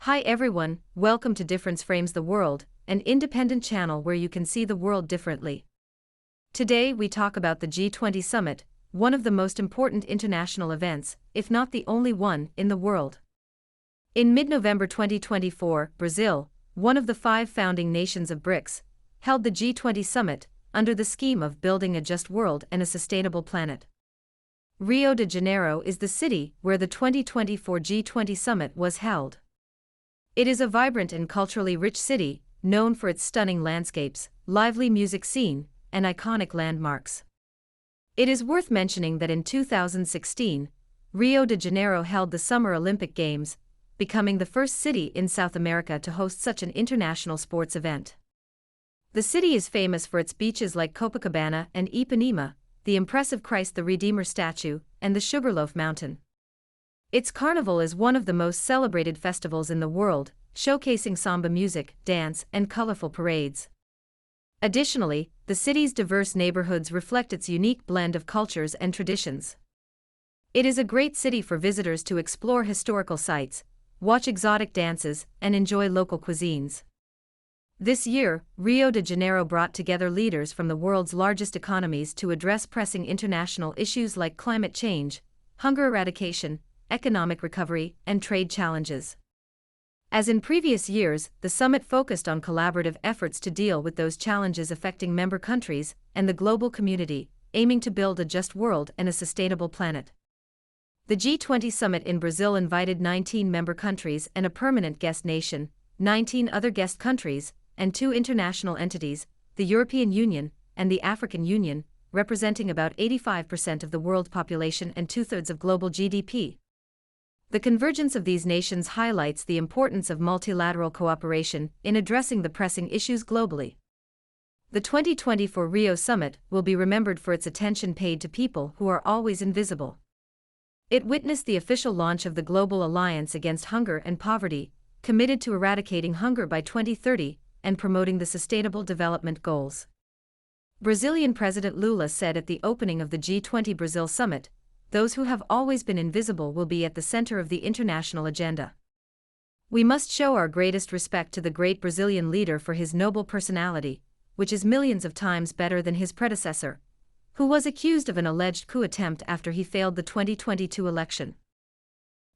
Hi everyone, welcome to Difference Frames the World, an independent channel where you can see the world differently. Today we talk about the G20 Summit, one of the most important international events, if not the only one, in the world. In mid-November 2024, Brazil, one of the 5 founding nations of BRICS, held the G20 Summit, under the scheme of building a just world and a sustainable planet. Rio de Janeiro is the city where the 2024 G20 Summit was held. It is a vibrant and culturally rich city, known for its stunning landscapes, lively music scene, and iconic landmarks. It is worth mentioning that in 2016, Rio de Janeiro held the Summer Olympic Games, becoming the first city in South America to host such an international sports event. The city is famous for its beaches like Copacabana and Ipanema, the impressive Christ the Redeemer statue, and the Sugarloaf Mountain. Its carnival is one of the most celebrated festivals in the world, showcasing samba music, dance, and colorful parades. Additionally, the city's diverse neighborhoods reflect its unique blend of cultures and traditions. It is a great city for visitors to explore historical sites, watch exotic dances, and enjoy local cuisines. This year, Rio de Janeiro brought together leaders from the world's largest economies to address pressing international issues like climate change, hunger eradication, economic recovery, and trade challenges. As in previous years, the summit focused on collaborative efforts to deal with those challenges affecting member countries and the global community, aiming to build a just world and a sustainable planet. The G20 summit in Brazil invited 19 member countries and a permanent guest nation, 19 other guest countries, and 2 international entities, the European Union and the African Union, representing about 85% of the world population and 2/3 of global GDP. The convergence of these nations highlights the importance of multilateral cooperation in addressing the pressing issues globally. The 2024 Rio Summit will be remembered for its attention paid to people who are always invisible. It witnessed the official launch of the Global Alliance Against Hunger and Poverty, committed to eradicating hunger by 2030 and promoting the Sustainable Development Goals. Brazilian President Lula said at the opening of the G20 Brazil Summit, "Those who have always been invisible will be at the center of the international agenda." We must show our greatest respect to the great Brazilian leader for his noble personality, which is millions of times better than his predecessor, who was accused of an alleged coup attempt after he failed the 2022 election.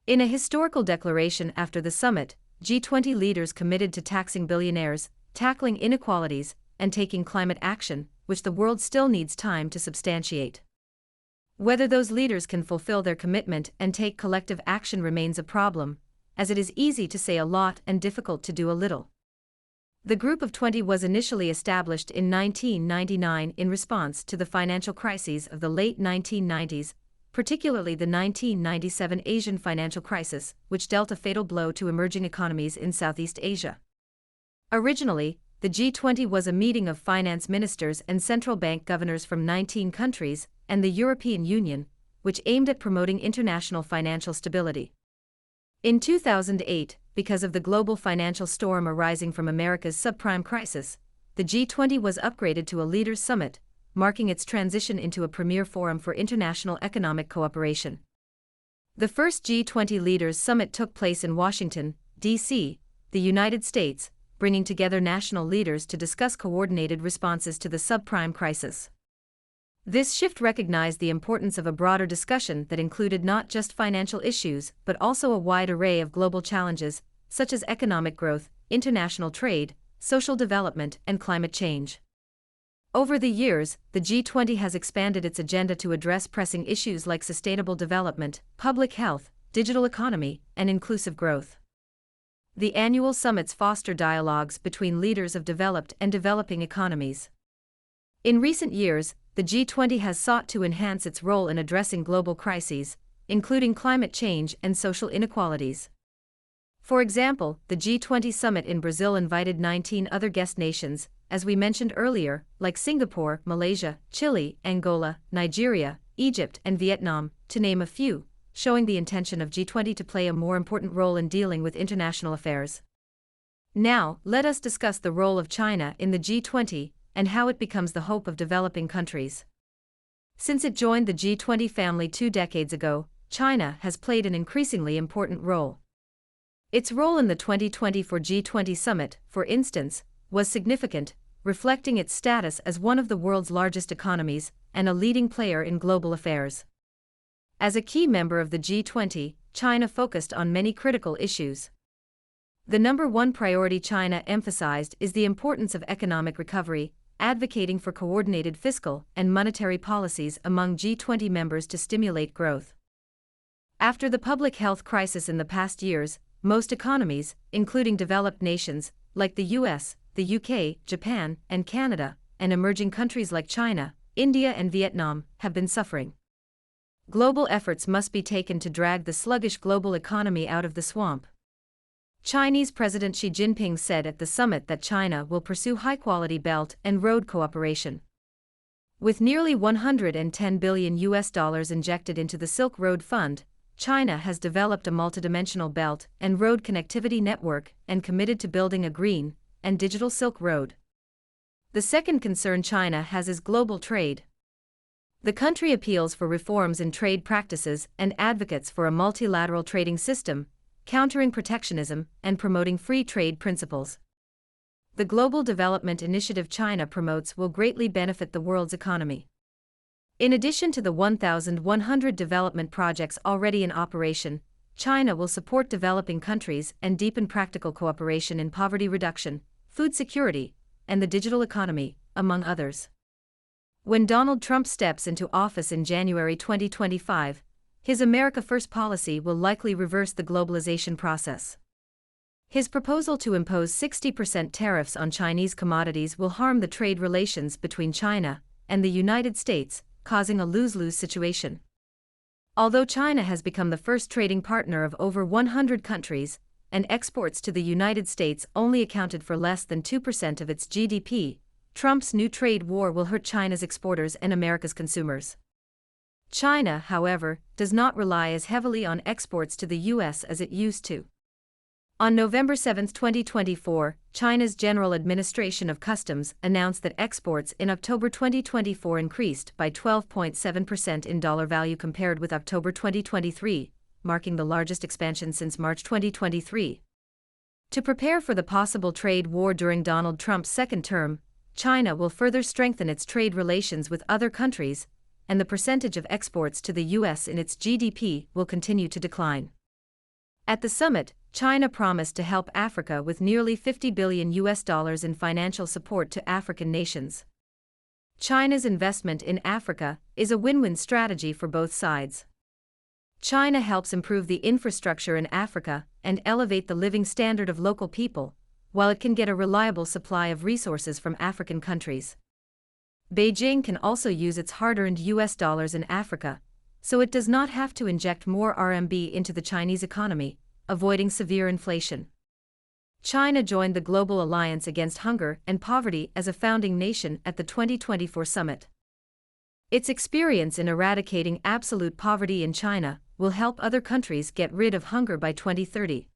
In a historical declaration after the summit, G20 leaders committed to taxing billionaires, tackling inequalities, and taking climate action, which the world still needs time to substantiate. Whether those leaders can fulfill their commitment and take collective action remains a problem, as it is easy to say a lot and difficult to do a little. The Group of 20 was initially established in 1999 in response to the financial crises of the late 1990s, particularly the 1997 Asian financial crisis, which dealt a fatal blow to emerging economies in Southeast Asia. Originally, the G20 was a meeting of finance ministers and central bank governors from 19 countries, and the European Union, which aimed at promoting international financial stability. In 2008, because of the global financial storm arising from America's subprime crisis, the G20 was upgraded to a leaders' summit, marking its transition into a premier forum for international economic cooperation. The first G20 Leaders Summit took place in Washington, D.C., the United States, bringing together national leaders to discuss coordinated responses to the subprime crisis. This shift recognized the importance of a broader discussion that included not just financial issues but also a wide array of global challenges, such as economic growth, international trade, social development, and climate change. Over the years, the G20 has expanded its agenda to address pressing issues like sustainable development, public health, digital economy, and inclusive growth. The annual summits foster dialogues between leaders of developed and developing economies. In recent years, the G20 has sought to enhance its role in addressing global crises, including climate change and social inequalities. For example, the G20 summit in Brazil invited 19 other guest nations, as we mentioned earlier, like Singapore, Malaysia, Chile, Angola, Nigeria, Egypt, and Vietnam, to name a few, showing the intention of G20 to play a more important role in dealing with international affairs. Now, let us discuss the role of China in the G20 and how it becomes the hope of developing countries. Since it joined the G20 family 2 decades ago, China has played an increasingly important role. Its role in the 2024 G20 summit, for instance, was significant, reflecting its status as one of the world's largest economies and a leading player in global affairs. As a key member of the G20, China focused on many critical issues. The number one priority China emphasized is the importance of economic recovery, advocating for coordinated fiscal and monetary policies among G20 members to stimulate growth. After the public health crisis in the past years, most economies, including developed nations like the US, the UK, Japan, and Canada, and emerging countries like China, India, and Vietnam, have been suffering. Global efforts must be taken to drag the sluggish global economy out of the swamp. Chinese President Xi Jinping said at the summit that China will pursue high-quality Belt and Road cooperation. With nearly $110 billion injected into the Silk Road Fund, China has developed a multidimensional Belt and Road connectivity network and committed to building a green and digital Silk Road. The second concern China has is global trade. The country appeals for reforms in trade practices and advocates for a multilateral trading system, countering protectionism and promoting free trade principles. The Global Development Initiative China promotes will greatly benefit the world's economy. In addition to the 1,100 development projects already in operation, China will support developing countries and deepen practical cooperation in poverty reduction, food security, and the digital economy, among others. When Donald Trump steps into office in January 2025, his America First policy will likely reverse the globalization process. His proposal to impose 60% tariffs on Chinese commodities will harm the trade relations between China and the United States, causing a lose-lose situation. Although China has become the first trading partner of over 100 countries, and exports to the United States only accounted for less than 2% of its GDP, Trump's new trade war will hurt China's exporters and America's consumers. China, however, does not rely as heavily on exports to the U.S. as it used to. On November 7, 2024, China's General Administration of Customs announced that exports in October 2024 increased by 12.7% in dollar value compared with October 2023, marking the largest expansion since March 2023. To prepare for the possible trade war during Donald Trump's second term, China will further strengthen its trade relations with other countries, and the percentage of exports to the U.S. in its GDP will continue to decline. At the summit, China promised to help Africa with nearly $50 billion in financial support to African nations. China's investment in Africa is a win-win strategy for both sides. China helps improve the infrastructure in Africa and elevate the living standard of local people, while it can get a reliable supply of resources from African countries. Beijing can also use its hard-earned US dollars in Africa, so it does not have to inject more RMB into the Chinese economy, avoiding severe inflation. China joined the Global Alliance Against Hunger and Poverty as a founding nation at the 2024 summit. Its experience in eradicating absolute poverty in China will help other countries get rid of hunger by 2030.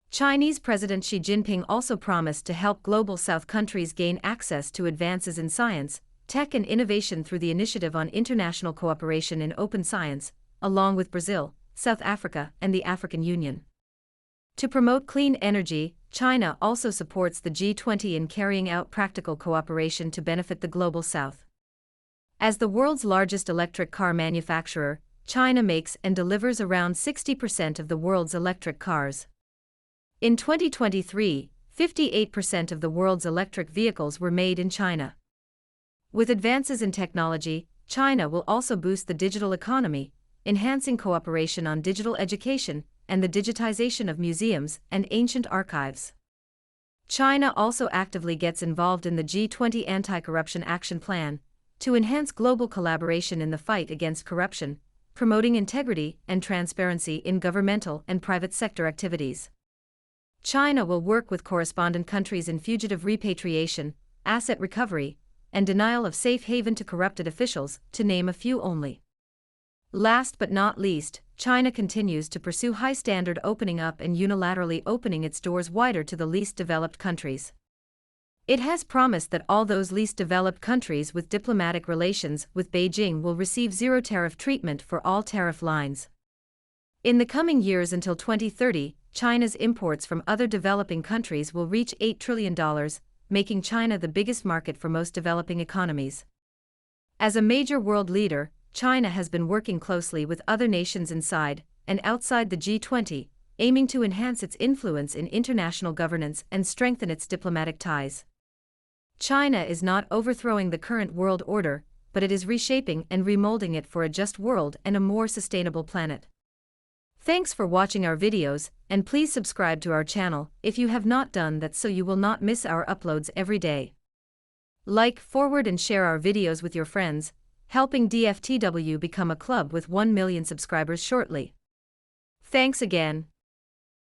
Chinese President Xi Jinping also promised to help Global South countries gain access to advances in science, tech and innovation through the Initiative on International Cooperation in Open Science, along with Brazil, South Africa, and the African Union. To promote clean energy, China also supports the G20 in carrying out practical cooperation to benefit the Global South. As the world's largest electric car manufacturer, China makes and delivers around 60% of the world's electric cars. In 2023, 58% of the world's electric vehicles were made in China. With advances in technology, China will also boost the digital economy, enhancing cooperation on digital education and the digitization of museums and ancient archives. China also actively gets involved in the G20 Anti-Corruption Action Plan to enhance global collaboration in the fight against corruption, promoting integrity and transparency in governmental and private sector activities. China will work with correspondent countries in fugitive repatriation, asset recovery, and denial of safe haven to corrupted officials, to name a few only. Last but not least, China continues to pursue high-standard opening up and unilaterally opening its doors wider to the least developed countries. It has promised that all those least developed countries with diplomatic relations with Beijing will receive zero-tariff treatment for all tariff lines. In the coming years until 2030, China's imports from other developing countries will reach $8 trillion, making China the biggest market for most developing economies. As a major world leader, China has been working closely with other nations inside and outside the G20, aiming to enhance its influence in international governance and strengthen its diplomatic ties. China is not overthrowing the current world order, but it is reshaping and remolding it for a just world and a more sustainable planet. Thanks for watching our videos, and please subscribe to our channel if you have not done that so you will not miss our uploads every day. Like, forward and share our videos with your friends, helping DFTW become a club with 1 million subscribers shortly. Thanks again.